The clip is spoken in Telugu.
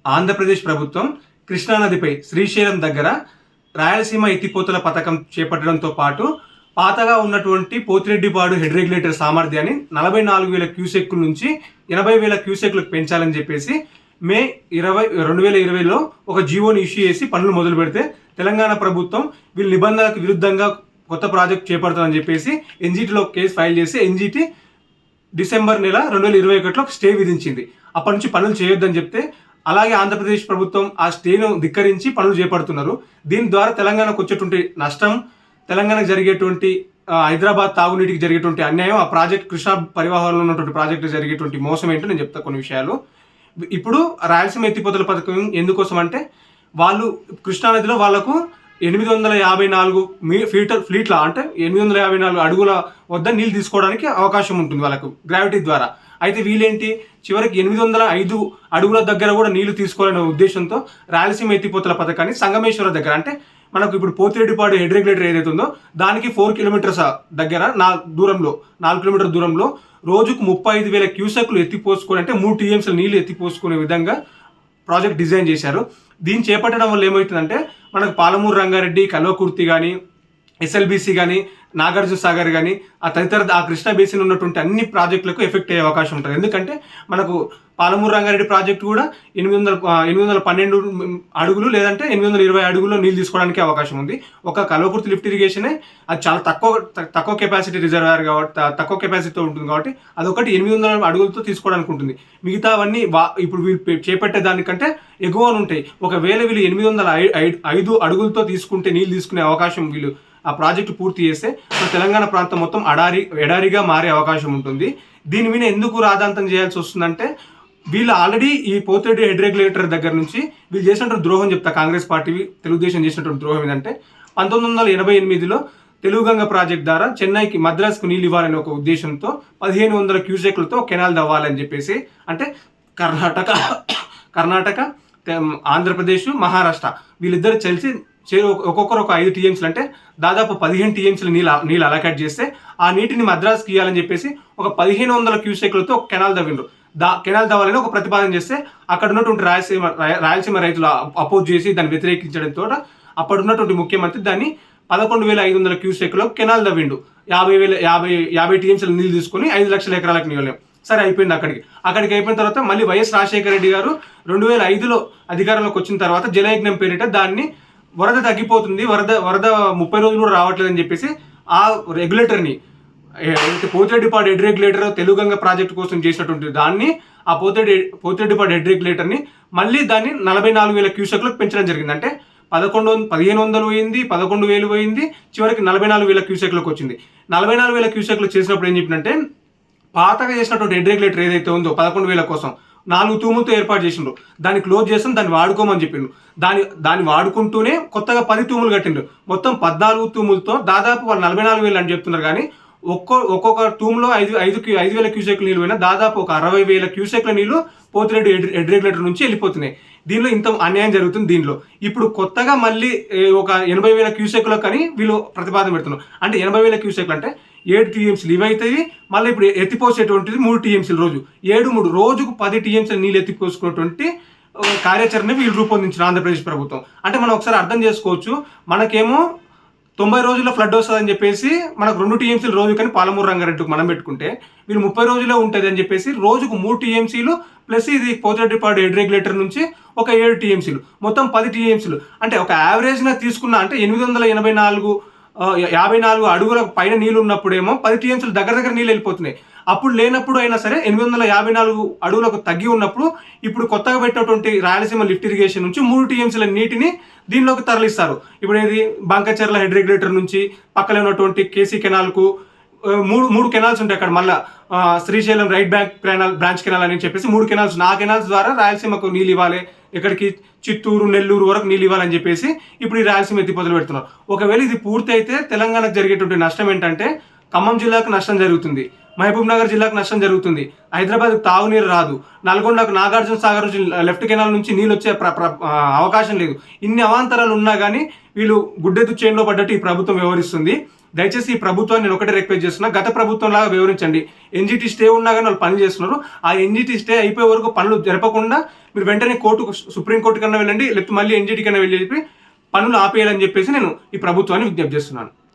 ఆంధ్రప్రదేశ్ ప్రభుత్వం కృష్ణానదిపై శ్రీశైలం దగ్గర రాయలసీమ ఎత్తిపోతల పథకం చేపట్టడంతో పాటు పాతగా ఉన్నటువంటి పోతిరెడ్డిపాడు హెడ్ రెగ్యులేటర్ సామర్థ్యాన్ని 44,000 క్యూసెక్కుల నుంచి 80,000 క్యూసెక్లకు పెంచాలని చెప్పేసి మే 2020లో ఒక జీవోని ఇష్యూ చేసి పనులు మొదలు పెడితే తెలంగాణ ప్రభుత్వం వీళ్ళ నిబంధనలకు విరుద్ధంగా కొత్త ప్రాజెక్ట్ చేపడుతుందని చెప్పేసి ఎన్జీటీలో కేసు ఫైల్ చేసి ఎన్జీటీ డిసెంబర్ నెల 2021లో స్టే విధించింది. అప్పటి నుంచి పనులు చేయొద్దని చెప్తే అలాగే ఆంధ్రప్రదేశ్ ప్రభుత్వం ఆ స్టేను ధిక్కరించి పనులు చేపడుతున్నారు. దీని ద్వారా తెలంగాణకు వచ్చేటువంటి నష్టం, తెలంగాణకు జరిగేటువంటి హైదరాబాద్ తాగునీటికి జరిగేటువంటి అన్యాయం, ఆ ప్రాజెక్ట్ కృష్ణా పరివాహంలో ఉన్నటువంటి ప్రాజెక్టు జరిగేటువంటి మోసం ఏంటో నేను చెప్తా కొన్ని విషయాలు. ఇప్పుడు రాయలసీమ ఎత్తిపోతల పథకం ఎందుకోసం అంటే వాళ్ళు కృష్ణానదిలో వాళ్ళకు 854 ఫీట్ల అంటే 854 అడుగుల వద్ద నీళ్ళు తీసుకోవడానికి అవకాశం ఉంటుంది వాళ్ళకు గ్రావిటీ ద్వారా. అయితే వీళ్ళేంటి చివరికి 805 అడుగుల దగ్గర కూడా నీళ్లు తీసుకోవాలనే ఉద్దేశంతో రాయలసీమ ఎత్తిపోతల పథకాన్ని సంగమేశ్వర దగ్గర అంటే మనకు ఇప్పుడు పోతిరెడ్డిపాడు హెడ్ రెగ్యులేటర్ ఏదైతే ఉందో దానికి 4 కిలోమీటర్స్ దగ్గర 4 కిలోమీటర్ల దూరంలో రోజుకు 35,000 క్యూసెక్లు ఎత్తిపోసుకొని అంటే 3 టీఎంసీల నీళ్లు ఎత్తిపోసుకునే విధంగా ప్రాజెక్ట్ డిజైన్ చేశారు. దీన్ని చేపట్టడం వల్ల ఏమవుతుందంటే మనకు పాలమూరు రంగారెడ్డి, కల్వకుర్తి కానీ, ఎస్ఎల్బీసీ కానీ, నాగార్జున సాగర్ కానీ ఆ తదితర ఆ కృష్ణా బేసిన్ ఉన్నటువంటి అన్ని ప్రాజెక్టులకు ఎఫెక్ట్ అయ్యే అవకాశం ఉంటుంది. ఎందుకంటే మనకు పాలమూరు రంగారెడ్డి ప్రాజెక్టు కూడా 812 అడుగులు లేదంటే 820 అడుగుల్లో నీళ్ళు తీసుకోవడానికి అవకాశం ఉంది. ఒక కల్వకుర్తి లిఫ్ట్ ఇరిగేషనే అది చాలా తక్కువ కెపాసిటీ రిజర్వాయర్ కాబట్టి తక్కువ కెపాసిటీతో ఉంటుంది కాబట్టి అదొకటి 800 అడుగులతో తీసుకోవడానికి ఉంటుంది. మిగతావన్నీ ఇప్పుడు వీళ్ళు చేపట్టే దానికంటే ఎగువ ఉంటాయి. ఒకవేళ వీళ్ళు 805 అడుగులతో తీసుకుంటే నీళ్ళు తీసుకునే అవకాశం వీళ్ళు ఆ ప్రాజెక్టు పూర్తి చేస్తే తెలంగాణ ప్రాంతం మొత్తం ఎడారిగా మారే అవకాశం ఉంటుంది. దీని మీద ఎందుకు రాద్ధాంతం చేయాల్సి వస్తుందంటే వీళ్ళు ఆల్రెడీ ఈ పోతిరెడ్డి హెడ్ రెగ్యులేటర్ దగ్గర నుంచి వీళ్ళు చేసినటువంటి ద్రోహం చెప్తా. కాంగ్రెస్ పార్టీ తెలుగుదేశం చేసినటువంటి ద్రోహం ఏంటంటే 1988లో తెలుగుగంగ ప్రాజెక్ట్ ద్వారా చెన్నైకి మద్రాస్కు నీళ్ళు ఇవ్వాలనే ఒక ఉద్దేశంతో 1,500 క్యూసెక్లతో కెనాల్ తవ్వాలని చెప్పేసి అంటే కర్ణాటక ఆంధ్రప్రదేశ్ మహారాష్ట్ర వీళ్ళిద్దరు కలిసి ఒక్కొక్కరు ఒక 5 టీఎంసీలు అంటే దాదాపు 15 టీఎంసీలు నీళ్ళు అలకేట్ చేస్తే ఆ నీటిని మద్రాస్కి ఇవ్వాలని చెప్పేసి ఒక 1,500 క్యూసెక్లతో కెనాల్ తవ్విండ్రు. కెనాల్ తవ్వాలని ఒక ప్రతిపాదన చేస్తే అక్కడ ఉన్నటువంటి రాయలసీమ రైతులు అపోజ్ చేసి దాన్ని వ్యతిరేకించడంతో అప్పుడు ఉన్నటువంటి ముఖ్యమంత్రి దాన్ని 11,500 క్యూసెక్లో కెనాల్ తవ్విండు. 50 టీఎంసీలు నీళ్ళు తీసుకుని 5 లక్షల ఎకరాలకు నీళ్ళు. సరే అయిపోయింది. అక్కడికి అయిపోయిన తర్వాత మళ్ళీ వైఎస్ రాజశేఖర రెడ్డి గారు 2005లో అధికారంలోకి వచ్చిన తర్వాత జలయజ్ఞం పేరిట దాన్ని వరద తగ్గిపోతుంది, వరద 30 రోజులు కూడా రావట్లేదని చెప్పేసి ఆ రెగ్యులేటర్ని Pothireddypadu head regulator Telugu Ganga project కోసం చేసినటువంటి దాన్ని ఆ పోతిరెడ్డిపాడు హెడ్ రెగ్యులేటర్ని మళ్ళీ దాన్ని 44,000 క్యూసెక్లకు పెంచడం జరిగింది. అంటే 1,500 పోయింది, 11,000 పోయింది, చివరికి 44,000 క్యూసెక్లకు వచ్చింది. 44,000 క్యూసెక్లు చేసినప్పుడు ఏం చెప్పినంటే పాతగా చేసినటువంటి హెడ్ రెగ్యులేటర్ ఏదైతే ఉందో 11,000 కోసం 4 తూములతో ఏర్పాటు చేసిండ్రు. దాన్ని క్లోజ్ చేస్తాం, దాన్ని వాడుకోమని చెప్పిండ్రు. దాన్ని వాడుకుంటూనే కొత్తగా 10 తూములు కట్టిండ్రు. మొత్తం 14 తూములతో దాదాపు వాళ్ళు 44,000 అని చెప్తున్నారు. కానీ ఒక్కొక్క తూములో 5,000 క్యూసెక్ల నీళ్ళు పోయినా దాదాపు ఒక 60,000 క్యూసెక్ల నీళ్ళు పోతిరెడ్డి హెడ్ రెగ్యులేటర్ నుంచి వెళ్ళిపోతున్నాయి. దీనిలో ఇంత అన్యాయం జరుగుతుంది. దీనిలో ఇప్పుడు కొత్తగా మళ్ళీ ఒక 80,000 క్యూసెక్లో కానీ వీళ్ళు ప్రతిపాదన పెడుతున్నారు. అంటే 80,000 క్యూసెక్లు అంటే 7 టీఎంసీలు ఇవైతాయి. మళ్ళీ ఇప్పుడు ఎత్తిపోసేటువంటిది 3 టీఎంసీలు రోజు 7 రోజుకు 10 టీఎంసీలు నీళ్ళు ఎత్తిపోసుకున్నటువంటి కార్యాచరణ వీళ్ళు రూపొందించిన ఆంధ్రప్రదేశ్ ప్రభుత్వం. అంటే మనం ఒకసారి అర్థం చేసుకోవచ్చు. మనకేమో 90 రోజుల్లో ఫ్లడ్ వస్తుందని చెప్పేసి మనకు 2 టీఎంసీలు రోజు కానీ పాలమూరు రంగారెడ్డికి మనం పెట్టుకుంటే వీళ్ళు 30 రోజుల్లో ఉంటుంది అని చెప్పేసి రోజుకు 3 టీఎంసీలు ప్లస్ ఇది పోతిరెడ్డిపాడు హెడ్ రెగ్యులేటర్ నుంచి ఒక 7 టీఎంసీలు మొత్తం 10 టీఎంసీలు అంటే ఒక యావరేజ్గా తీసుకున్న అంటే 854 అడుగుల పైన నీళ్ళు ఉన్నప్పుడేమో 10 టీఎంసీలు దగ్గర నీళ్ళు వెళ్ళిపోతున్నాయి. అప్పుడు లేనప్పుడు అయినా సరే 854 అడుగులకు తగ్గి ఉన్నప్పుడు ఇప్పుడు కొత్తగా పెట్టినటువంటి రాయలసీమ లిఫ్ట్ ఇరిగేషన్ నుంచి 3 టీఎంసీల నీటిని దీనిలోకి తరలిస్తారు. ఇప్పుడు ఏది బంకచర్ల హెడ్ రెగ్యులేటర్ నుంచి పక్కన ఉన్నటువంటి కేసీ కెనాల్కు మూడు కెనాల్స్ ఉంటాయి. అక్కడ మళ్ళీ శ్రీశైలం రైట్ బ్రాంచ్ కెనాల్ అని చెప్పేసి 3 కెనాల్స్. ఆ కెనాల్స్ ద్వారా రాయలసీమకు నీళ్ళు ఇవ్వాలి, ఇక్కడికి చిత్తూరు నెల్లూరు వరకు నీళ్ళు ఇవ్వాలని చెప్పేసి ఇప్పుడు ఈ రాయలసీమ ఎత్తిపోతలు పెడుతున్నారు. ఒకవేళ ఇది పూర్తి అయితే తెలంగాణకు జరిగేటువంటి నష్టం ఏంటంటే ఖమ్మం జిల్లాకు నష్టం జరుగుతుంది, మహబూబ్ నగర్ జిల్లాకు నష్టం జరుగుతుంది, హైదరాబాద్కు తాగునీరు రాదు, నల్గొండకు నాగార్జున సాగర్ లెఫ్ట్ కెనాల్ నుంచి నీళ్ళు వచ్చే అవకాశం లేదు. ఇన్ని అవాంతరాలు ఉన్నా కానీ వీళ్ళు గుడ్డెద్దు చేనులో పడ్డట్టు ఈ ప్రభుత్వం వ్యవహరిస్తుంది. దయచేసి ఈ ప్రభుత్వాన్ని నేను ఒకటే రిక్వెస్ట్ చేస్తున్నా, గత ప్రభుత్వం లాగా వివరించండి. ఎన్జిటి స్టే ఉన్నా కానీ వాళ్ళు పని చేస్తున్నారు. ఆ ఎన్జిటి స్టే అయిపోయే వరకు పనులు జరపకుండా మీరు వెంటనే సుప్రీంకోర్టు కన్నా వెళ్ళండి, లేకపోతే మళ్ళీ ఎన్జిటి కన్నా వెళ్ళి చెప్పి పనులు ఆపేయాలని చెప్పేసి నేను ఈ ప్రభుత్వాన్ని విజ్ఞప్తి చేస్తున్నాను.